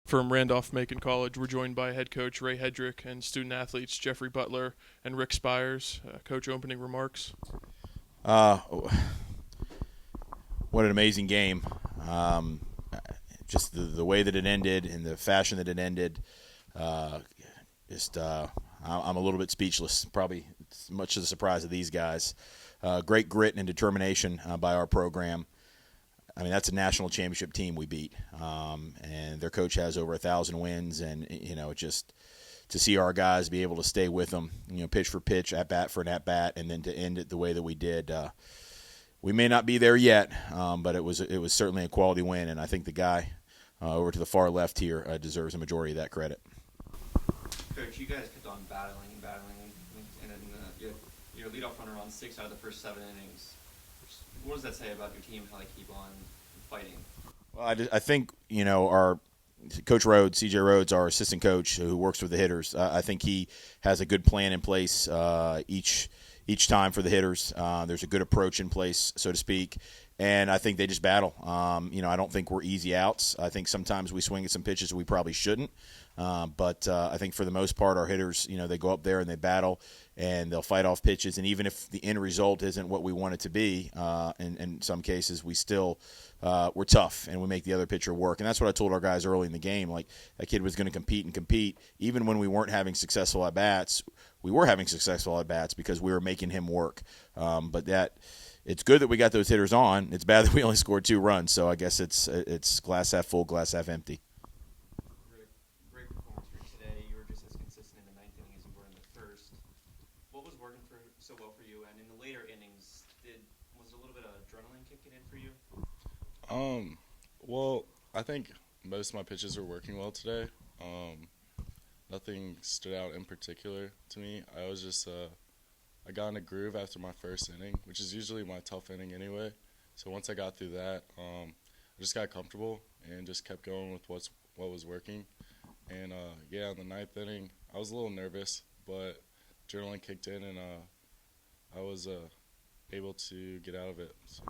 From Randolph Macon College, we're joined by head coach Ray Hedrick and student athletes Jeffrey Butler and Rick Spires. Coach, opening remarks. Uh, what an amazing game. Just the way that it ended and the fashion that it ended. I'm a little bit speechless, probably much to the surprise of these guys. Great grit and determination by our program. I mean, that's a national championship team we beat, and their coach has over 1,000 wins, and just to see our guys be able to stay with them, pitch for pitch, at bat for an at bat, and then to end it the way that we did. We may not be there yet, but it was certainly a quality win, and I think the guy over to the far left here deserves a majority of that credit. Coach, you guys kept on battling, and then your leadoff runner on 6 out of the first 7 innings. What does that say about your team, how they keep on fighting? Well, I think, our Coach Rhodes, CJ Rhodes, our assistant coach who works with the hitters, I think he has a good plan in place each time for the hitters. There's a good approach in place, so to speak, and I think they just battle. I don't think we're easy outs. I think sometimes we swing at some pitches we probably shouldn't, but I think for the most part our hitters, they go up there and they battle, and they'll fight off pitches, and even if the end result isn't what we want it to be, in some cases we still we're tough and we make the other pitcher work. And that's what I told our guys early in the game. Like, that kid was going to compete. Even when we weren't having successful at-bats, we were having successful at-bats because we were making him work. It's good that we got those hitters on. It's bad that we only scored 2 runs. So I guess it's glass half full, glass half empty. Great performance for today. You were just as consistent in the 9th inning as you were in the first. What was working so well for you? And in the later innings, was a little bit of adrenaline kicking in for you? Well, I think most of my pitches were working well today. Nothing stood out in particular to me. I was just I got in a groove after my first inning, which is usually my tough inning anyway. So once I got through that, I just got comfortable and just kept going with what was working. And in the 9th inning, I was a little nervous, but adrenaline kicked in, and I was able to get out of it. So.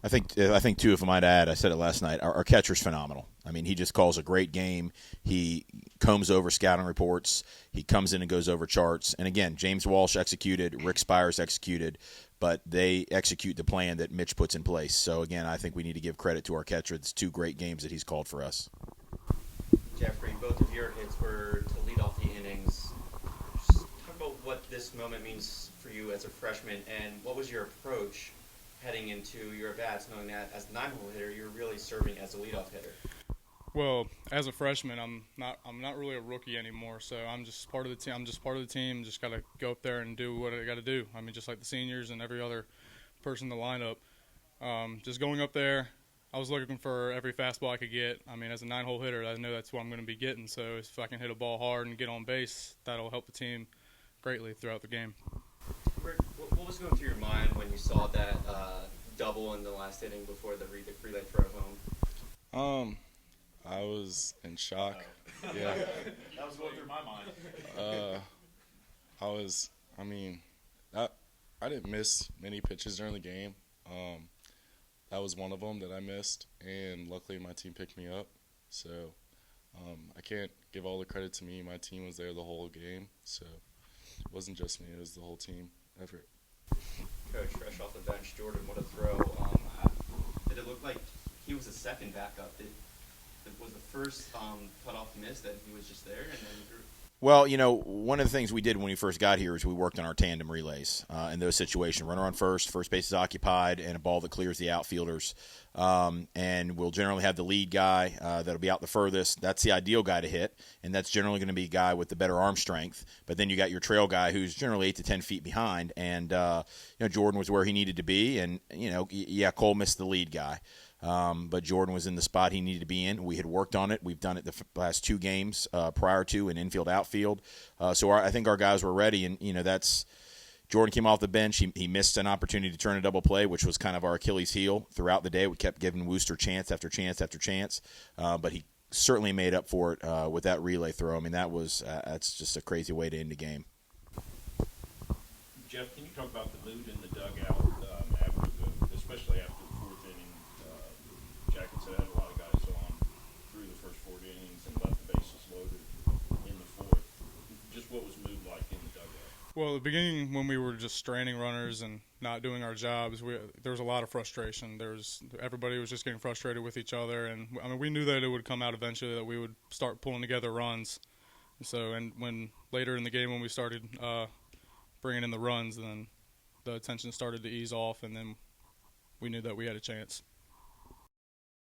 I think too, if I might add, I said it last night, our catcher's phenomenal. I mean, he just calls a great game. He combs over scouting reports. He comes in and goes over charts. And again, James Walsh executed, Rick Spires executed, but they execute the plan that Mitch puts in place. So again, I think we need to give credit to our catcher. It's 2 great games that he's called for us. Jeffrey, both of your hits were to lead off the innings. Just talk about what this moment means for you as a freshman, and what was your approach heading into your at-bats, knowing that as a 9-hole hitter, you're really serving as a leadoff hitter? Well, as a freshman, I'm not really a rookie anymore, so I'm just part of the team. Just got to go up there and do what I got to do. I mean, just like the seniors and every other person in the lineup. Just going up there, I was looking for every fastball I could get. I mean, as a 9-hole hitter, I know that's what I'm going to be getting. So if I can hit a ball hard and get on base, that'll help the team greatly throughout the game. Rick, what was going through your mind when you saw that double in the last inning before the relay throw home? I was in shock. Yeah. That was going through my mind. I didn't miss many pitches during the game. That was one of them that I missed, and luckily my team picked me up. So I can't give all the credit to me. My team was there the whole game, so it wasn't just me. It was the whole team effort. Coach, fresh off the bench, Jordan, what a throw. Did it look like he was a second backup? Was the first cutoff miss that he was just there and then threw? Well, one of the things we did when we first got here is we worked on our tandem relays in those situations. Runner on first base is occupied, and a ball that clears the outfielders. And we'll generally have the lead guy that'll be out the furthest. That's the ideal guy to hit, and that's generally going to be a guy with the better arm strength. But then you got your trail guy who's generally 8 to 10 feet behind, and Jordan was where he needed to be. And, Cole missed the lead guy. But Jordan was in the spot he needed to be in. We had worked on it. We've done it the last 2 games prior to in infield, outfield. So I think our guys were ready, and that's Jordan came off the bench. He missed an opportunity to turn a double play, which was kind of our Achilles heel throughout the day. We kept giving Wooster chance after chance after chance, but he certainly made up for it with that relay throw. I mean, that's just a crazy way to end the game. Jeff, can you talk about the mood in the dugout especially after the 4th inning? Jackson said had a lot of guys on through the first 4 innings and left Well, at the beginning, when we were just stranding runners and not doing our jobs, there was a lot of frustration. Everybody was just getting frustrated with each other, and I mean, we knew that it would come out eventually, that we would start pulling together runs. So, and when later in the game when we started bringing in the runs, then the tension started to ease off, and then we knew that we had a chance.